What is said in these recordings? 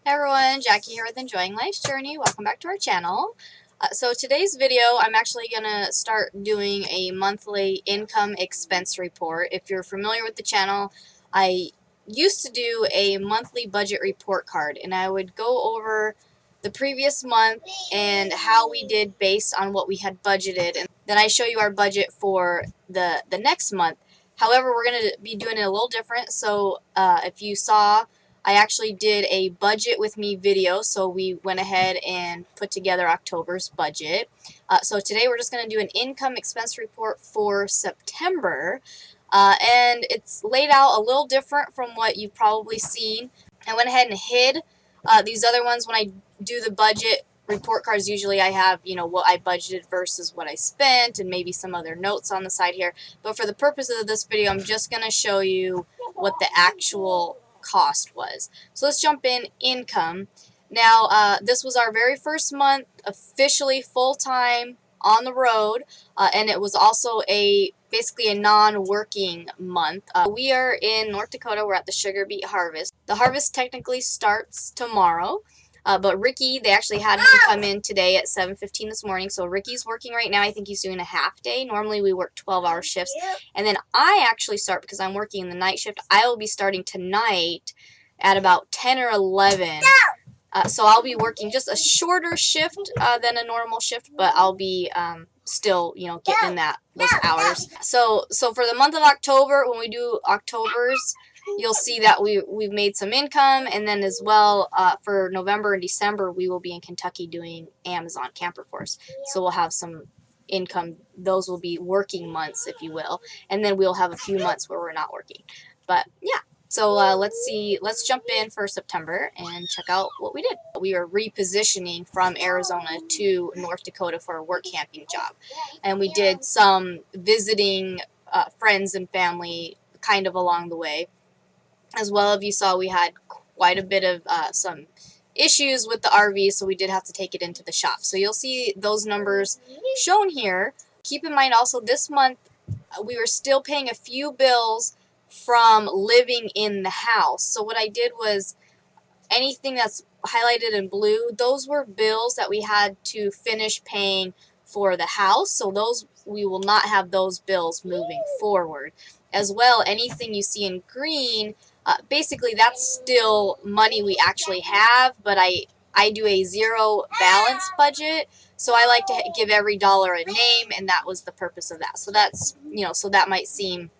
Hey everyone, Jackie here with Enjoying Life's Journey. Welcome back to our channel. So today's video, I'm actually going to start doing a monthly income expense report. If you're familiar with the channel, I used to do a monthly budget report card, and I would go over the previous month and how we did based on what we had budgeted, and then I show you our budget for the next month. However, we're going to be doing it a little different, so if you saw, I actually did a budget with me video, so we went ahead and put together October's budget. So today we're just going to do an income expense report for September, and it's laid out a little different from what you've probably seen. I went ahead and hid these other ones. When I do the budget report cards, usually I have, what I budgeted versus what I spent and maybe some other notes on the side here. But for the purpose of this video, I'm just going to show you what the actual cost was. So let's jump in income. Now, this was our very first month officially full-time on the road, and it was also basically a non-working month. We are in North Dakota. We're at the sugar beet harvest. The harvest technically starts tomorrow. But Ricky, they actually had him come in today at 7:15 this morning. So Ricky's working right now. I think he's doing a half day. Normally we work 12-hour shifts. And then I actually start, because I'm working the night shift, I will be starting tonight at about 10 or 11. So I'll be working just a shorter shift than a normal shift, but I'll be still, getting in those hours. So for the month of October, when we do October's, you'll see that we've made some income, and then as well for November and December, we will be in Kentucky doing Amazon Camper Force. So we'll have some income. Those will be working months, if you will, and then we'll have a few months where we're not working. But yeah. So let's jump in for September and check out what we did. We were repositioning from Arizona to North Dakota for a work camping job. And we did some visiting friends and family kind of along the way. As well, if you saw, we had quite a bit of some issues with the RV, so we did have to take it into the shop. So you'll see those numbers shown here. Keep in mind also, this month we were still paying a few bills from living in the house. So what I did was, anything that's highlighted in blue, those were bills that we had to finish paying for the house. So those, we will not have those bills moving forward. As well, anything you see in green, basically that's still money we actually have, but I do a zero balance budget. So I like to give every dollar a name, and that was the purpose of that. So that's, so that might seem,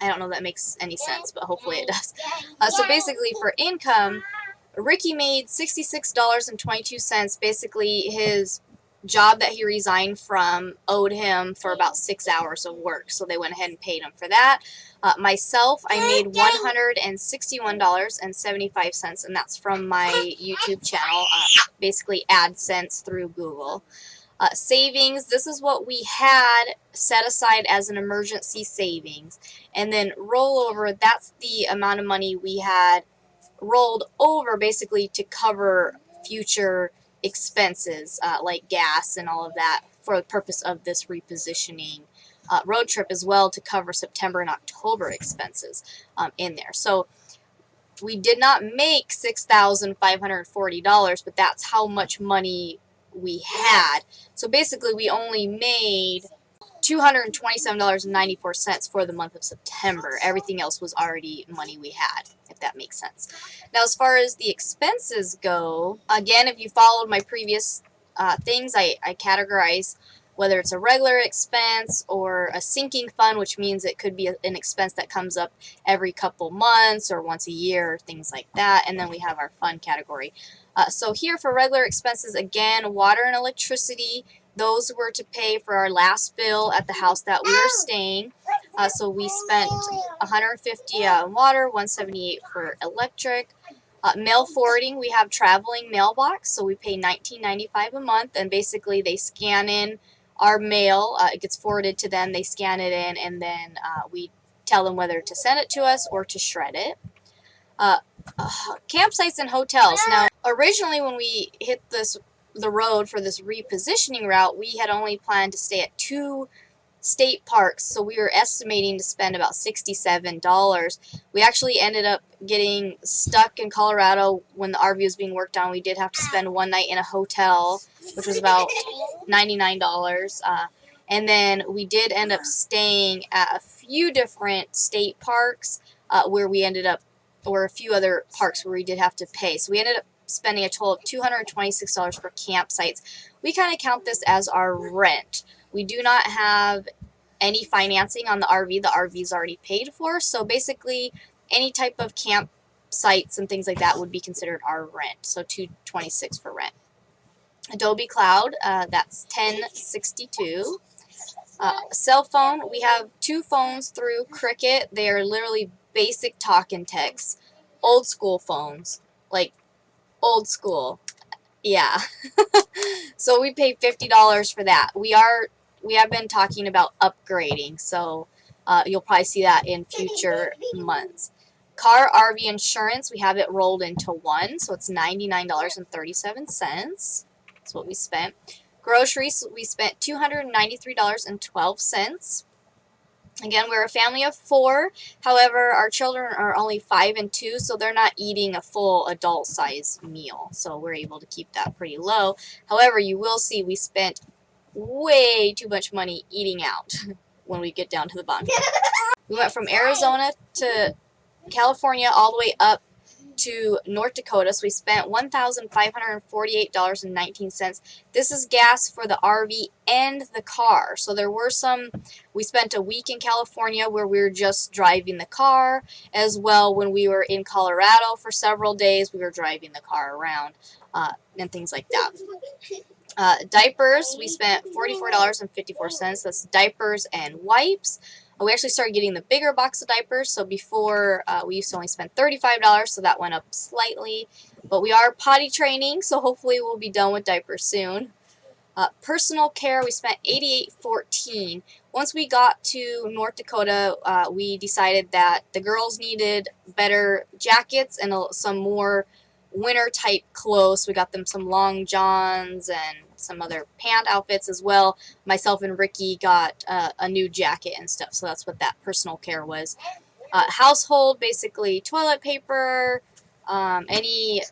I don't know if that makes any sense, but hopefully it does. So basically for income, Ricky made $66.22. Basically his job that he resigned from owed him for about 6 hours of work, so they went ahead and paid him for that. Myself, I made $161.75, and that's from my YouTube channel, basically AdSense through Google. Savings, this is what we had set aside as an emergency savings. And then rollover, that's the amount of money we had rolled over basically to cover future expenses like gas and all of that for the purpose of this repositioning road trip, as well to cover September and October expenses in there. So we did not make $6,540, but that's how much money we had. So basically we only made $227.94 for the month of September. Everything else was already money we had, if that makes sense. Now, as far as the expenses go, again, if you followed my previous things, I categorize whether it's a regular expense or a sinking fund, which means it could be an expense that comes up every couple months or once a year, things like that. And then we have our fund category. So here for regular expenses, again, water and electricity, those were to pay for our last bill at the house that we were staying. So we spent $150 on water, $178 for electric. Mail forwarding, we have traveling mailbox, so we pay $19.95 a month, and basically they scan in our mail. It gets forwarded to them, they scan it in, and then we tell them whether to send it to us or to shred it. Campsites and hotels. Now, originally when we hit the road for this repositioning route, we had only planned to stay at 2 state parks. So we were estimating to spend about $67. We actually ended up getting stuck in Colorado when the RV was being worked on. We did have to spend one night in a hotel, which was about $99. And then we did end up staying at a few different state parks where we ended up, or a few other parks where we did have to pay. So we ended up spending a total of $226 for campsites. We kind of count this as our rent. We do not have any financing on the RV. The RV is already paid for. So basically, any type of campsites and things like that would be considered our rent. So $226 for rent. Adobe Cloud, that's $10.62. Cell phone, we have 2 phones through Cricket. They are literally basic talk and text. Old school phones. Like, old school. Yeah. So we paid $50 for that. We have been talking about upgrading, so you'll probably see that in future months. Car RV insurance, we have it rolled into one, so it's $99.37. That's what we spent. Groceries, we spent $293.12. Again, we're a family of 4. However, our children are only 5 and 2, so they're not eating a full adult-size meal. So we're able to keep that pretty low. However, you will see we spent way too much money eating out when we get down to the bottom. We went from Arizona to California all the way up to North Dakota, so we spent $1,548.19. This is gas for the RV and the car. So there were we spent a week in California where we were just driving the car, as well when we were in Colorado for several days, we were driving the car around and things like that. Diapers, we spent $44.54. That's diapers and wipes. We actually started getting the bigger box of diapers, so before we used to only spend $35, so that went up slightly. But we are potty training, so hopefully we'll be done with diapers soon. Personal care, we spent $88.14. Once we got to North Dakota, we decided that the girls needed better jackets and some more winter type clothes. We got them some long johns and some other pant outfits as well. Myself and Ricky got a new jacket and stuff, so that's what that personal care was. Household, basically toilet paper, any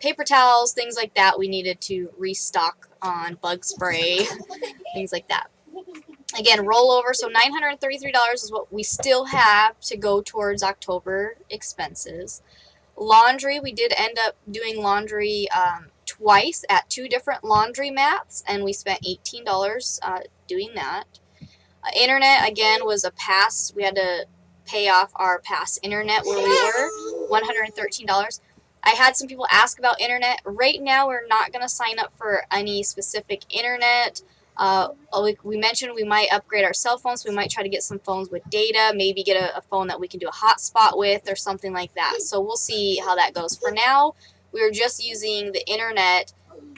paper towels, things like that. We needed to restock on bug spray, things like that. Again, rollover, so $933 is what we still have to go towards October expenses. Laundry, we did end up doing laundry twice at 2 different laundry mats, and we spent $18 doing that. Internet, again, was a pass. We had to pay off our pass internet where we were, $113. I had some people ask about internet. Right now, we're not going to sign up for any specific internet. Like we mentioned, we might upgrade our cell phones. We might try to get some phones with data, maybe get a phone that we can do a hotspot with or something like that. So we'll see how that goes. For now, we're just using the internet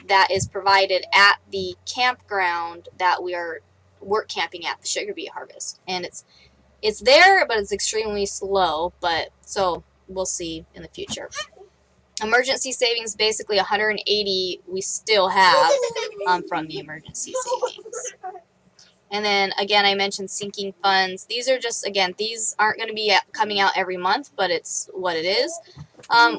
that is provided at the campground that we are work camping at, the sugar beet harvest. And it's there, but it's extremely slow. But so we'll see in the future. Emergency savings, basically $180 we still have from the emergency savings. And then, again, I mentioned sinking funds. These are just, again, these aren't going to be coming out every month, but it's what it is.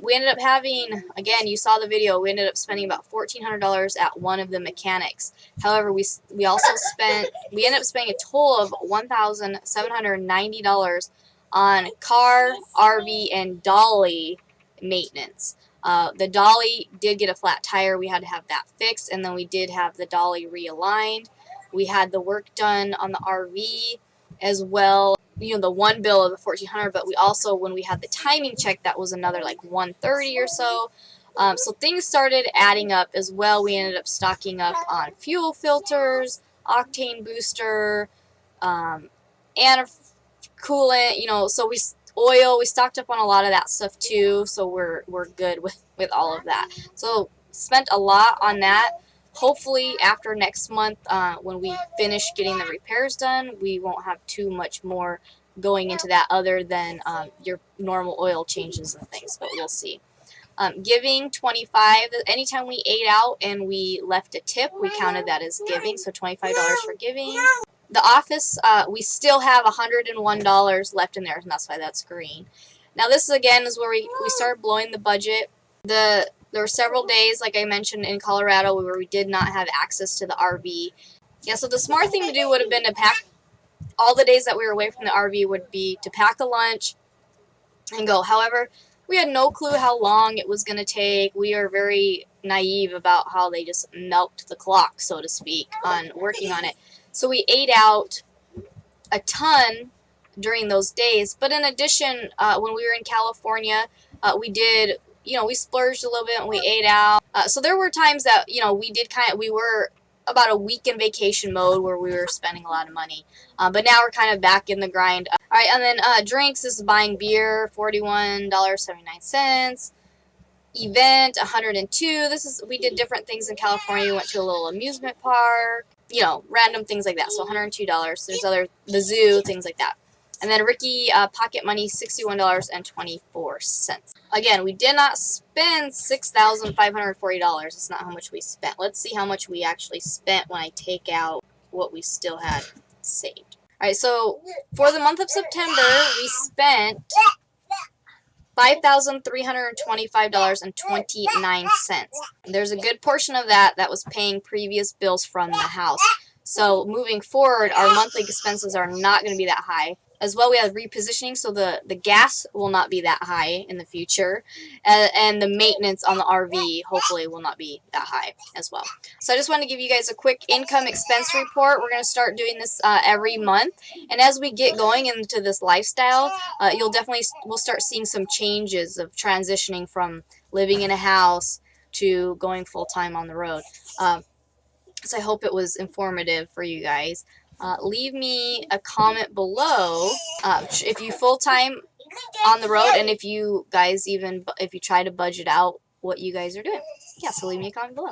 We ended up having, again, you saw the video, we ended up spending about $1,400 at one of the mechanics. However, we ended up spending a total of $1,790 on car, RV, and dolly maintenance. The dolly did get a flat tire. We had to have that fixed, and then we did have the dolly realigned. We had the work done on the RV as well. You know, the one bill of the $1,400, but we also, when we had the timing check, that was another like $130 or so. So things started adding up as well. We ended up stocking up on fuel filters, octane booster, and coolant. You know, so we stocked up on a lot of that stuff too. So we're good with all of that. So spent a lot on that. Hopefully after next month, when we finish getting the repairs done, we won't have too much more going into that other than your normal oil changes and things, but we'll see. Giving, $25. Anytime we ate out and we left a tip, we counted that as giving, so $25 for giving. The office, we still have $101 left in there, and that's why that's green. Now this again is where we started blowing the budget. There were several days, like I mentioned, in Colorado where we did not have access to the RV. Yeah, so the smart thing to do would have been to pack, all the days that we were away from the RV would be to pack a lunch and go. However, we had no clue how long it was going to take. We are very naive about how they just milked the clock, so to speak, on working on it. So we ate out a ton during those days. But in addition, when we were in California, we did, we splurged a little bit and we ate out. So there were times that, we were about a week in vacation mode where we were spending a lot of money. But now we're kind of back in the grind. All right, and then drinks, this is buying beer, $41.79. Event, $102. We did different things in California. We went to a little amusement park, random things like that. So $102. There's the zoo, things like that. And then Ricky, pocket money, $61.24. Again, we did not spend $6,540. That's not how much we spent. Let's see how much we actually spent when I take out what we still had saved. All right, so for the month of September, we spent $5,325.29. There's a good portion of that was paying previous bills from the house. So moving forward, our monthly expenses are not going to be that high. As well, we have repositioning, so the gas will not be that high in the future. And the maintenance on the RV, hopefully, will not be that high as well. So I just want to give you guys a quick income expense report. We're going to start doing this every month. And as we get going into this lifestyle, we'll start seeing some changes of transitioning from living in a house to going full-time on the road. So I hope it was informative for you guys. Leave me a comment below if you full-time on the road, and if you guys if you try to budget out what you guys are doing. Yeah, so leave me a comment below.